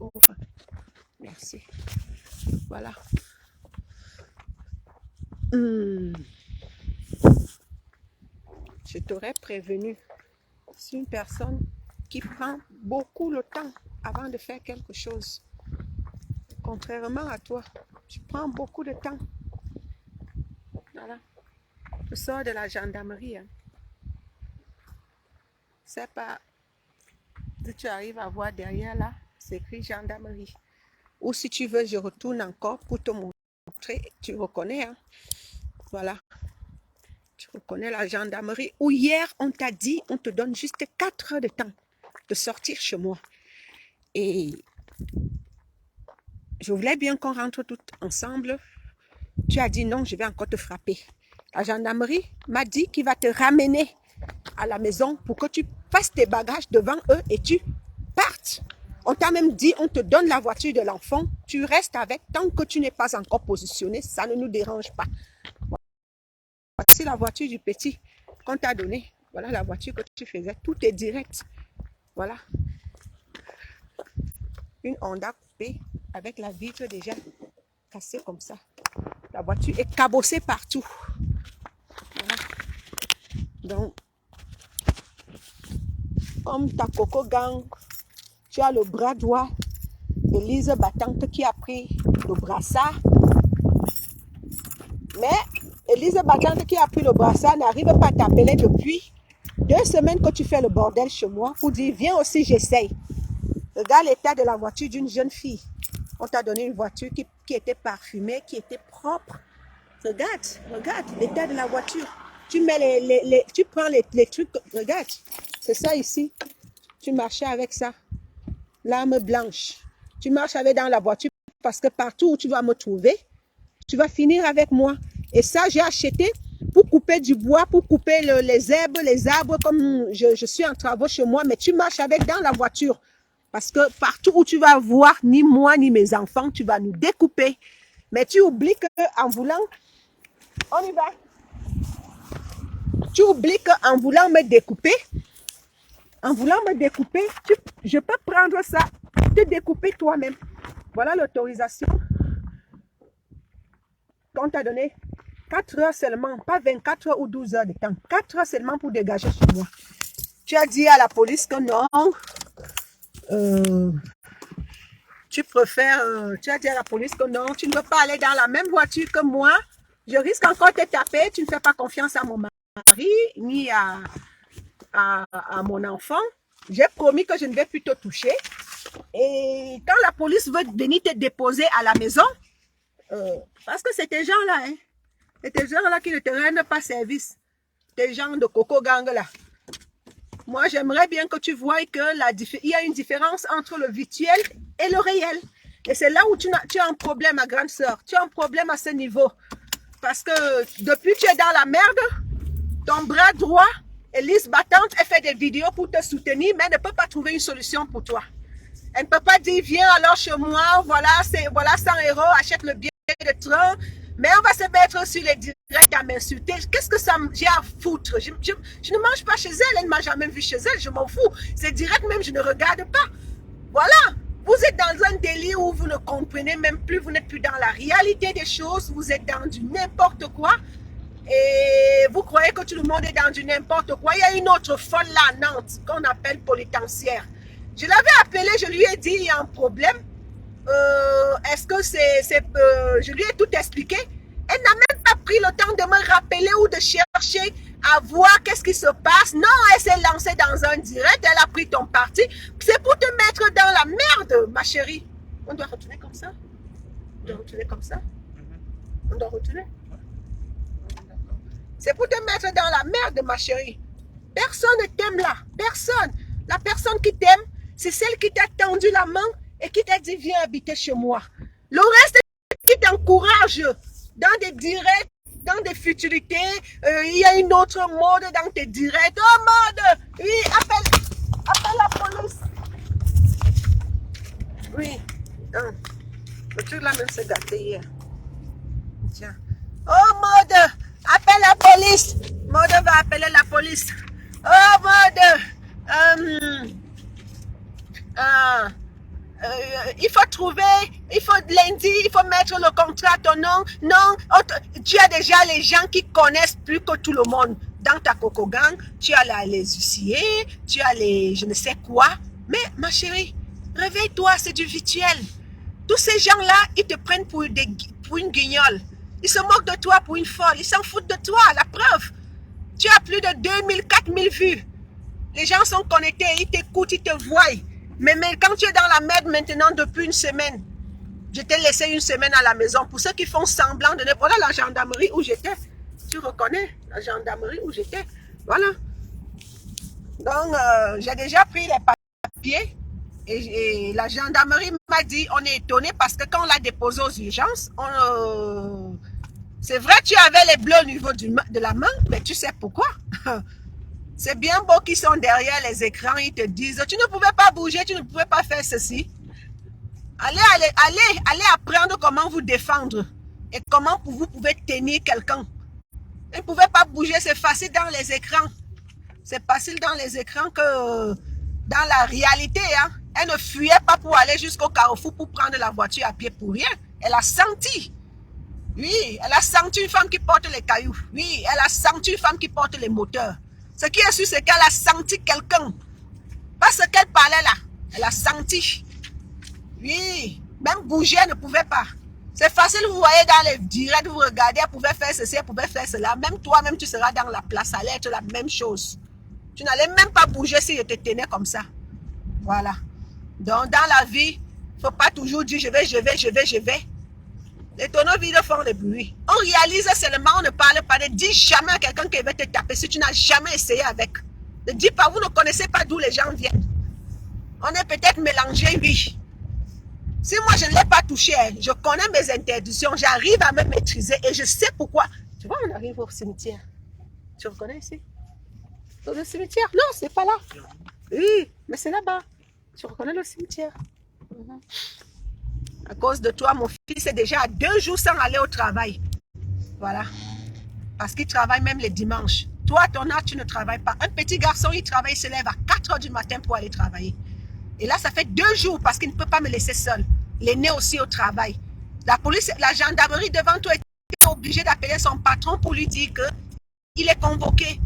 Ouvre. Merci. Voilà. Je t'aurais prévenu. C'est une personne qui prend beaucoup le temps avant de faire quelque chose. Contrairement à toi, tu prends beaucoup de temps. Voilà. Je sors de la gendarmerie. Hein. C'est pas... Si tu arrives à voir derrière là, c'est écrit gendarmerie. Ou si tu veux, je retourne encore pour te montrer. Tu reconnais, hein? Voilà. Tu reconnais la gendarmerie. Où hier, on t'a dit, on te donne juste 4 heures de temps de sortir chez moi. Et je voulais bien qu'on rentre toutes ensemble. Tu as dit non, je vais encore te frapper. La gendarmerie m'a dit qu'il va te ramener à la maison pour que tu fasses tes bagages devant eux et tu partes. On t'a même dit, on te donne la voiture de l'enfant, tu restes avec tant que tu n'es pas encore positionné, ça ne nous dérange pas. Voici la voiture du petit qu'on t'a donnée. Voilà la voiture que tu faisais, tout est direct. Voilà. Une Honda coupée avec la vitre déjà cassée comme ça. La voiture est cabossée partout. Voilà. Donc, comme ta Coco Gang, tu as le bras droit d'Élise Battante qui a pris le brassard. Mais Élise Battante qui a pris le brassard n'arrive pas à t'appeler depuis 2 semaines que tu fais le bordel chez moi pour dire viens aussi, j'essaye. Regarde l'état de la voiture d'une jeune fille. On t'a donné une voiture qui était parfumée, qui était propre. Regarde l'état de la voiture. Tu mets tu prends les trucs, regarde, c'est ça ici. Tu marchais avec ça, l'arme blanche. Tu marches avec dans la voiture parce que partout où tu vas me trouver, tu vas finir avec moi. Et ça, j'ai acheté pour couper du bois, pour couper les arbres comme je suis en travaux chez moi, mais tu marches avec dans la voiture. Parce que partout où tu vas voir, ni moi, ni mes enfants, tu vas nous découper. Mais tu oublies qu'en voulant, on y va. Tu oublies qu'en voulant me découper, je peux prendre ça, te découper toi-même. Voilà l'autorisation qu'on t'a donné. 4 heures seulement, pas 24 heures ou 12 heures de temps. 4 heures seulement pour dégager chez moi. Tu as dit à la police que non. Tu as dit à la police que non, tu ne veux pas aller dans la même voiture que moi. Je risque encore de te taper. Tu ne fais pas confiance à mon mari, ni à mon enfant. J'ai promis que je ne vais plus te toucher. Et quand la police veut venir te déposer à la maison, parce que c'est tes gens-là, hein, c'est tes gens-là qui ne te rendent pas service. Tes gens de Coco Gang là. Moi, j'aimerais bien que tu vois qu'il y a une différence entre le virtuel et le réel. Et c'est là où tu as un problème, ma grande sœur. Tu as un problème à ce niveau. Parce que depuis que tu es dans la merde, ton bras droit, Élise Battante, elle fait des vidéos pour te soutenir, mais elle ne peut pas trouver une solution pour toi. Elle ne peut pas dire, viens alors chez moi, voilà 100 €, achète le billet de train. Mais on va se mettre sur les directs à m'insulter. Qu'est-ce que ça j'ai à foutre? Je ne mange pas chez elle, elle ne m'a jamais vu chez elle, je m'en fous. C'est direct même, je ne regarde pas. Voilà. Vous êtes dans un délire où vous ne comprenez même plus, vous n'êtes plus dans la réalité des choses, vous êtes dans du n'importe quoi. Et vous croyez que tout le monde est dans du n'importe quoi. Il y a une autre folle là à Nantes qu'on appelle polytencière. Je l'avais appelée, je lui ai dit, il y a un problème. Est-ce que je lui ai tout expliqué. Elle n'a même pas pris le temps de me rappeler ou de chercher à voir qu'est-ce qui se passe. Non, elle s'est lancée dans un direct, elle a pris ton parti. C'est pour te mettre dans la merde, ma chérie. On doit retourner comme ça? On doit retourner comme ça? On doit retourner? C'est pour te mettre dans la merde, ma chérie. Personne ne t'aime là. Personne. La personne qui t'aime, c'est celle qui t'a tendu la main et qui t'a dit viens habiter chez moi. Le reste qui t'encourage dans des directs, dans des futilités, il y a une autre mode dans tes directs. Oh mode, oui, appelle la police. Oui, non. Le truc là même s'est gâté hier. Tiens. Oh mode, appelle la police. Mode va appeler la police. Oh mode, il faut trouver, il faut lundi, il faut mettre le contrat à ton nom. Non, tu as déjà les gens qui connaissent plus que tout le monde. Dans ta Coco Gang, tu as les huissiers, tu as les je ne sais quoi. Mais ma chérie, réveille-toi, c'est du virtuel. Tous ces gens-là, ils te prennent pour une guignole. Ils se moquent de toi pour une folle. Ils s'en foutent de toi, la preuve. Tu as plus de 2000, 4000 vues. Les gens sont connectés, ils t'écoutent, ils te voient. Mais quand tu es dans la merde maintenant depuis une semaine, je t'ai laissé une semaine à la maison. Pour ceux qui font semblant de ne... Voilà la gendarmerie où j'étais. Tu reconnais la gendarmerie où j'étais. Voilà. Donc, j'ai déjà pris les papiers. Et la gendarmerie m'a dit, on est étonné parce que quand on l'a déposé aux urgences, c'est vrai tu avais les bleus au niveau de la main, mais tu sais pourquoi? C'est bien beau qu'ils sont derrière les écrans, ils te disent, tu ne pouvais pas bouger, tu ne pouvais pas faire ceci. Allez apprendre comment vous défendre et comment vous pouvez tenir quelqu'un. Ils ne pouvaient pas bouger, c'est facile dans les écrans. C'est facile dans les écrans que dans la réalité, hein. Elle ne fuyait pas pour aller jusqu'au carrefour pour prendre la voiture à pied pour rien. Elle a senti. Oui, elle a senti une femme qui porte les cailloux. Oui, elle a senti une femme qui porte les moteurs. Ce qui est sûr, c'est qu'elle a senti quelqu'un. Pas ce qu'elle parlait là. Elle a senti. Oui, même bouger, elle ne pouvait pas. C'est facile, vous voyez dans les directs, vous regardez, elle pouvait faire ceci, elle pouvait faire cela. Même toi-même, tu seras dans la place, ça allait être la même chose. Tu n'allais même pas bouger si je te tenais comme ça. Voilà. Donc, dans la vie, il ne faut pas toujours dire je vais. Les tonneaux vides font le bruit. On réalise seulement, on ne parle pas. Ne dis jamais à quelqu'un qui va te taper si tu n'as jamais essayé avec. Ne dis pas, vous ne connaissez pas d'où les gens viennent. On est peut-être mélangés, oui. Si moi je ne l'ai pas touché, je connais mes interdictions, j'arrive à me maîtriser et je sais pourquoi. Tu vois, on arrive au cimetière. Tu reconnais ici? Le cimetière? Non, c'est pas là. Oui, mais c'est là-bas. Tu reconnais le cimetière? À cause de toi, mon fils est déjà à 2 jours sans aller au travail. Voilà. Parce qu'il travaille même les dimanches. Toi, à ton âge, tu ne travailles pas. Un petit garçon, il travaille, il se lève à 4 h du matin pour aller travailler. Et là, ça fait 2 jours parce qu'il ne peut pas me laisser seul. L'aîné aussi au travail. La police, la gendarmerie devant toi est obligée d'appeler son patron pour lui dire qu'il est convoqué.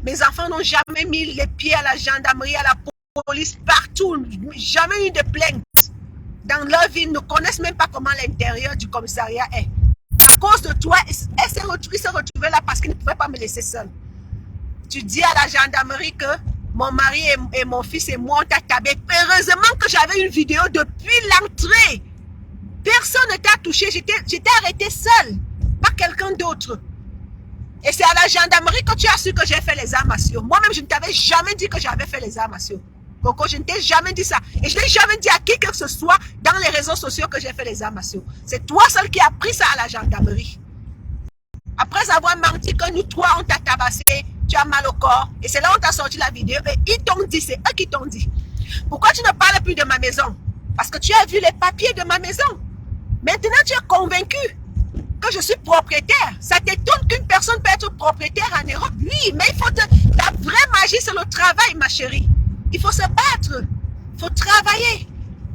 Mes enfants n'ont jamais mis les pieds à la gendarmerie, à la police, partout. Jamais eu de plainte. Dans leur vie, ils ne connaissent même pas comment l'intérieur du commissariat est. À cause de toi, il s'est retrouvé là parce qu'il ne pouvait pas me laisser seul. Tu dis à la gendarmerie que mon mari et mon fils et moi, on t'a tabé. Heureusement que j'avais une vidéo depuis l'entrée. Personne ne t'a touché. J'étais arrêtée seule, pas quelqu'un d'autre. Et c'est à la gendarmerie que tu as su que j'ai fait les arts martiaux. Moi-même, je ne t'avais jamais dit que j'avais fait les arts martiaux. Coco, je ne t'ai jamais dit ça. Et je n'ai jamais dit à qui que ce soit dans les réseaux sociaux que j'ai fait les arts martiaux. C'est toi seul qui as pris ça à la gendarmerie. Après avoir menti que nous trois, on t'a tabassé, tu as mal au corps. Et c'est là où on t'a sorti la vidéo. Et ils t'ont dit, c'est eux qui t'ont dit. Pourquoi tu ne parles plus de ma maison? Parce que tu as vu les papiers de ma maison. Maintenant, tu es convaincu que je suis propriétaire. Ça t'étonne qu'une personne peut être propriétaire en Europe? Oui, mais il faut la vraie magie, c'est le travail, ma chérie. Il faut se battre. Il faut travailler.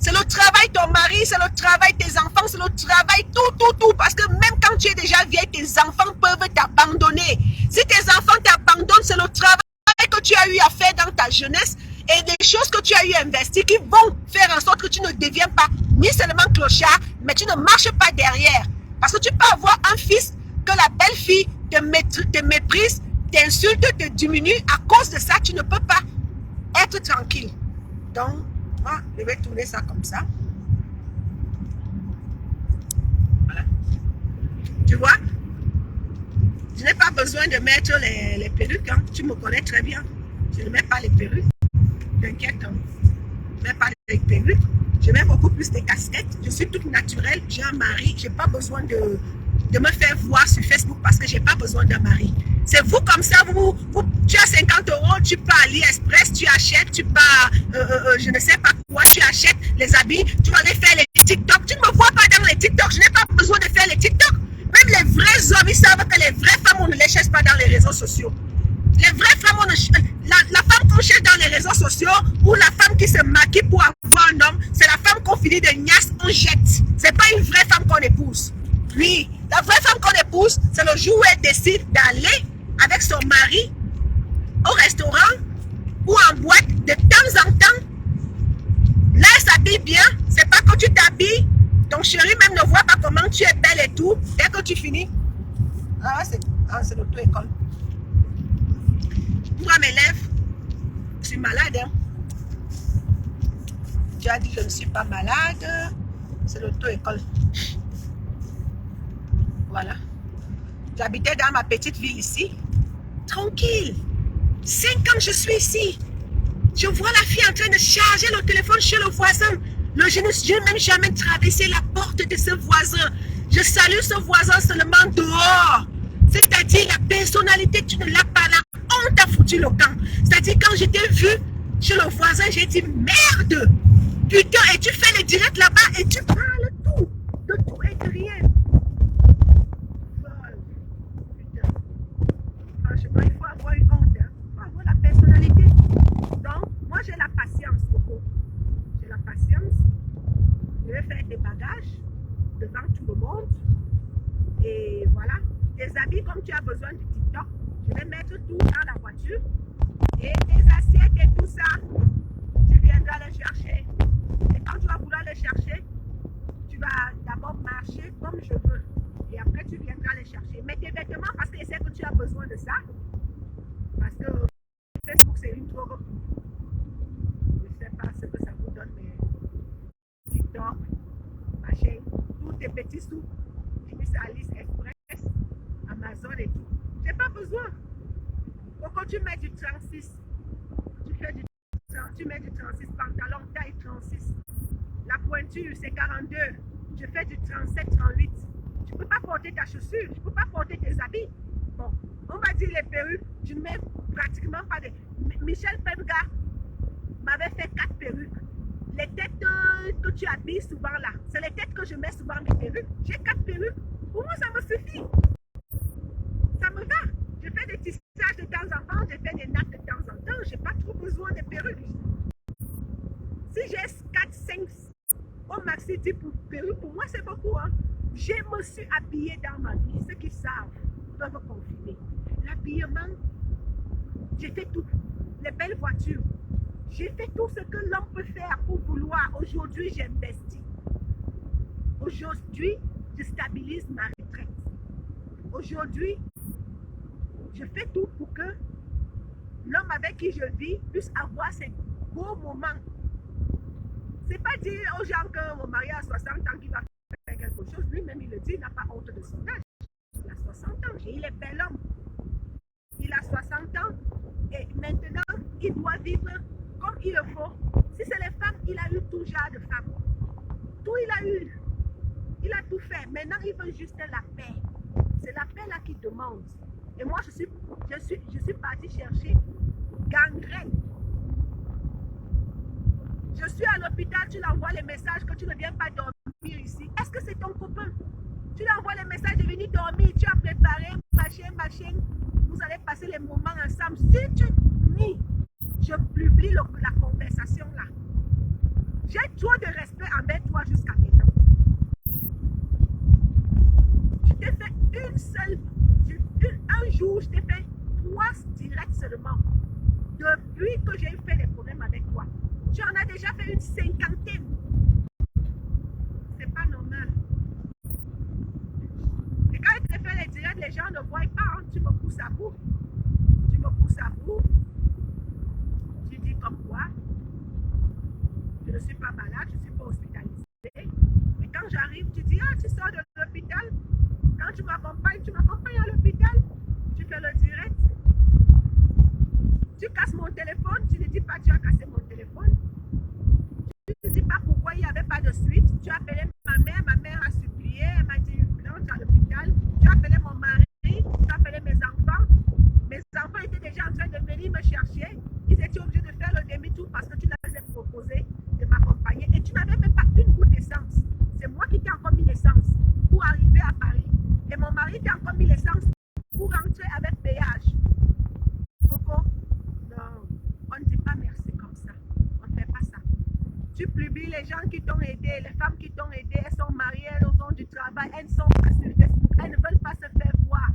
C'est le travail de ton mari, c'est le travail de tes enfants, c'est le travail tout. Parce que même quand tu es déjà vieille, tes enfants peuvent t'abandonner. Si tes enfants t'abandonnent, c'est le travail que tu as eu à faire dans ta jeunesse et des choses que tu as eu à investir qui vont faire en sorte que tu ne deviens pas ni seulement clochard, mais tu ne marches pas derrière. Parce que tu peux avoir un fils que la belle-fille te méprise, t'insulte, te diminue. À cause de ça, tu ne peux pas être tranquille. Donc, moi, je vais tourner ça comme ça. Voilà. Tu vois? Je n'ai pas besoin de mettre les perruques. Hein. Tu me connais très bien. Je ne mets pas les perruques. T'inquiète. Hein. Je ne mets pas les perruques. Je mets beaucoup plus de casquettes. Je suis toute naturelle. J'ai un mari. Je n'ai pas besoin de me faire voir sur Facebook parce que je n'ai pas besoin d'un mari. C'est vous comme ça, tu as 50 €, tu pars à AliExpress, tu achètes, tu pars, je ne sais pas quoi, tu achètes les habits, tu vas aller faire les TikTok. Tu ne me vois pas dans les TikTok, je n'ai pas besoin de faire les TikTok. Même les vrais hommes, ils savent que les vraies femmes, on ne les cherche pas dans les réseaux sociaux. Les vraies femmes, la femme qu'on cherche dans les réseaux sociaux, ou la femme qui se maquille pour avoir un homme, c'est la femme qu'on finit de gnasse, on jette. C'est pas une vraie femme qu'on épouse. Oui, la vraie femme qu'on épouse, c'est le jour où elle décide d'aller avec son mari au restaurant ou en boîte de temps en temps. Là, elle s'habille bien. C'est pas quand tu t'habilles, ton chéri même ne voit pas comment tu es belle et tout. Dès que tu finis, c'est l'auto-école. Moi, mes lèvres, je suis malade. Hein. Tu as dit je ne suis pas malade. C'est l'auto-école. Voilà. J'habitais dans ma petite ville ici. Tranquille. 5 ans je suis ici. Je vois la fille en train de charger le téléphone chez le voisin. Je n'ai même jamais traversé la porte de ce voisin. Je salue ce voisin seulement dehors. C'est-à-dire la personnalité, tu ne l'as pas là. On t'a foutu le camp. C'est-à-dire quand je t'ai vu chez le voisin, j'ai dit merde. Putain, et tu fais le direct là-bas et tu parles tout. De tout et de rien. Putain. Franchement, il faut avoir une honte. Hein. Il faut avoir la personnalité. Donc, moi j'ai la patience, Coco. J'ai la patience. Je vais faire des bagages devant tout le monde. Et voilà. Tes habits, comme tu as besoin du TikTok, je vais mettre tout dans la voiture. Et tes assiettes et tout ça, tu viendras les chercher. Et quand tu vas vouloir les chercher, tu vas d'abord marcher comme je veux. Et après, tu viendras les chercher. Mais tes vêtements, parce que je sais que tu as besoin de ça. Parce que Facebook, c'est une drogue. Je ne sais pas ce que ça vous donne, mais TikTok, machin, tous tes petits sous finissent à AliExpress, Amazon et tout. J'ai pas besoin. Quand tu mets du 36, tu mets du 36, pantalon taille 36. La pointure, c'est 42. Je fais du 37, 38. Tu ne peux pas porter ta chaussure, tu ne peux pas porter tes habits. Bon, on va dire les perruques, je ne mets pratiquement pas de... Michel Penga m'avait fait 4 perruques. Les têtes que tu habilles souvent là, c'est les têtes que je mets souvent mes perruques. J'ai 4 perruques. Pour moi, ça me suffit. Ça me va. Je fais des tissages de temps en temps, je fais des nattes de temps en temps. Je n'ai pas trop besoin de perruques. Si j'ai 4, 5 au maxi 10 perruques, pour moi, c'est beaucoup. Hein. Je me suis habillée dans ma vie. Ceux qui savent peuvent confirmer. L'habillement, j'ai fait tout. Les belles voitures. J'ai fait tout ce que l'homme peut faire pour vouloir. Aujourd'hui, j'investis. Aujourd'hui, je stabilise ma retraite. Aujourd'hui, je fais tout pour que l'homme avec qui je vis puisse avoir ces beaux moments. C'est pas dire aux gens que mon mari a 60 ans qu'il va faire quelque chose. Lui-même, il le dit, il n'a pas honte de son âge. Il a 60 ans et il est bel homme. Il a 60 ans et maintenant, il doit vivre comme il le faut. Si c'est les femmes, il a eu tout genre de femmes. Tout il a eu. Il a tout fait. Maintenant, il veut juste la paix. C'est la paix là qu'il demande. Et moi, je suis partie chercher gangrène. Je suis à l'hôpital, tu l'envoies les messages que tu ne viens pas dormir ici. Est-ce que c'est ton copain? Tu l'envoies les messages de venir dormir, tu as préparé, machin. Vous allez passer les moments ensemble. Si tu nies, je publie la conversation là. J'ai trop de respect envers toi jusqu'à maintenant. Je t'ai fait un jour, je t'ai fait 3 directs seulement. Depuis que j'ai fait des problèmes avec toi. Tu en as déjà fait une 50aine. C'est pas normal. Et quand je te fais les directs, les gens ne voient pas. Hein, tu me pousses à bout. Tu me pousses à bout. Tu dis comme quoi. Je ne suis pas malade, je ne suis pas hospitalisée. Et quand j'arrive, tu dis, ah, tu sors de l'hôpital. Quand tu m'accompagnes à l'hôpital. Tu fais le direct. Tu casses mon téléphone, tu ne dis pas tu as cassé mon téléphone. Tu ne dis pas pourquoi il n'y avait pas de suite. Tu as appelé ma mère a supplié, elle m'a dit rentre à l'hôpital. Tu as appelé mon mari, tu as appelé mes enfants. Mes enfants étaient déjà en train de venir me chercher. Ils étaient obligés de faire le demi-tour parce que tu leur as proposé de m'accompagner. Et tu n'avais même pas une goutte d'essence. C'est moi qui t'ai encore mis l'essence pour arriver à Paris. Et mon mari t'a encore mis l'essence pour rentrer avec péage. Coco, non. On publies les gens qui t'ont aidé, les femmes qui t'ont aidé, elles sont mariées, elles ont du travail, elles ne sont pas sur Facebook, elles ne veulent pas se faire voir.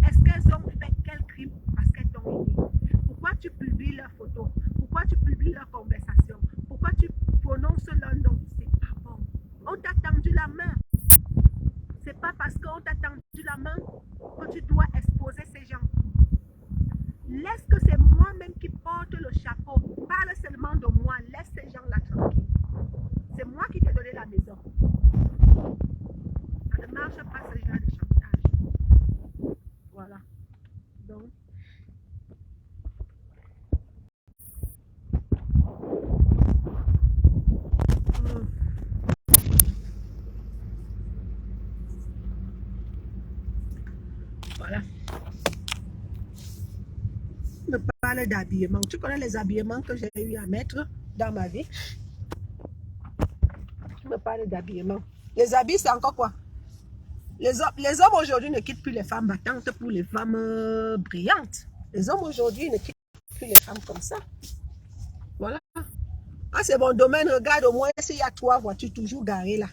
Est-ce qu'elles ont fait quel crime parce qu'elles t'ont aidé? Pourquoi tu publies leurs photos? Pourquoi tu publies leurs conversations? Pourquoi tu prononces leur nom? C'est pas bon. On t'a tendu la main. C'est pas parce qu'on t'a tendu la main que tu dois exposer ces gens. Laisse que c'est moi-même qui porte le chapeau. Parle seulement de moi. Laisse ces gens-là tranquilles. C'est moi qui t'ai donné la maison. Ça ne marche pas ce genre de chantage. Voilà. Donc. Voilà. Je me parle d'habillement. Tu connais les habillements que j'ai eu à mettre dans ma vie? Je me parle d'habillement. Les habits, c'est encore quoi? Les hommes aujourd'hui ne quittent plus les femmes battantes pour les femmes brillantes. Les hommes aujourd'hui ne quittent plus les femmes comme ça. Voilà. Ah, c'est mon domaine. Regarde au moins s'il y a 3 voitures toujours garées là.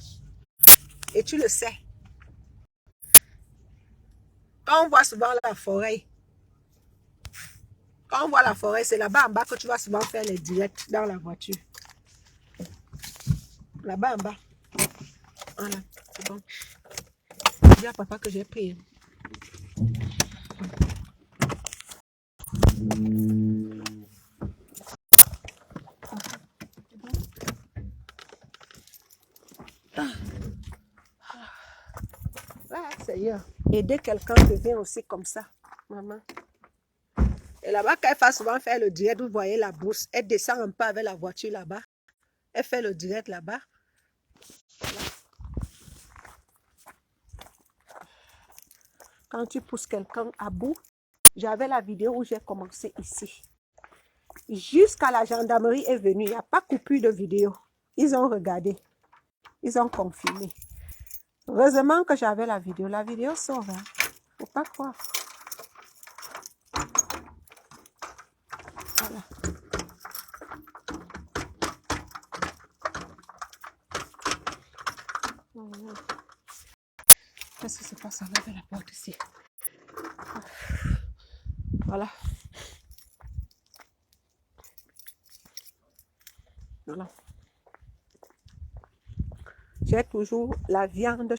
Et tu le sais. Quand on voit souvent la forêt, c'est là-bas en bas que tu vas souvent faire les directs dans la voiture. Là-bas en bas. Voilà, c'est bon. Dis à papa que j'ai pris. Ah, Seigneur. Aider quelqu'un devient aussi comme ça, maman. Et là-bas, quand elle fait souvent faire le direct, vous voyez la bourse, elle descend un peu avec la voiture là-bas. Elle fait le direct là-bas. Voilà. Quand tu pousses quelqu'un à bout, j'avais la vidéo où j'ai commencé ici. Jusqu'à la gendarmerie est venue. Il n'y a pas coupure de vidéo. Ils ont regardé. Ils ont confirmé. Heureusement que j'avais la vidéo. La vidéo sauve. Hein. Faut pas croire. Voilà. Qu'est-ce qui se passe? On avait la porte ici. Voilà. Voilà. J'ai toujours la viande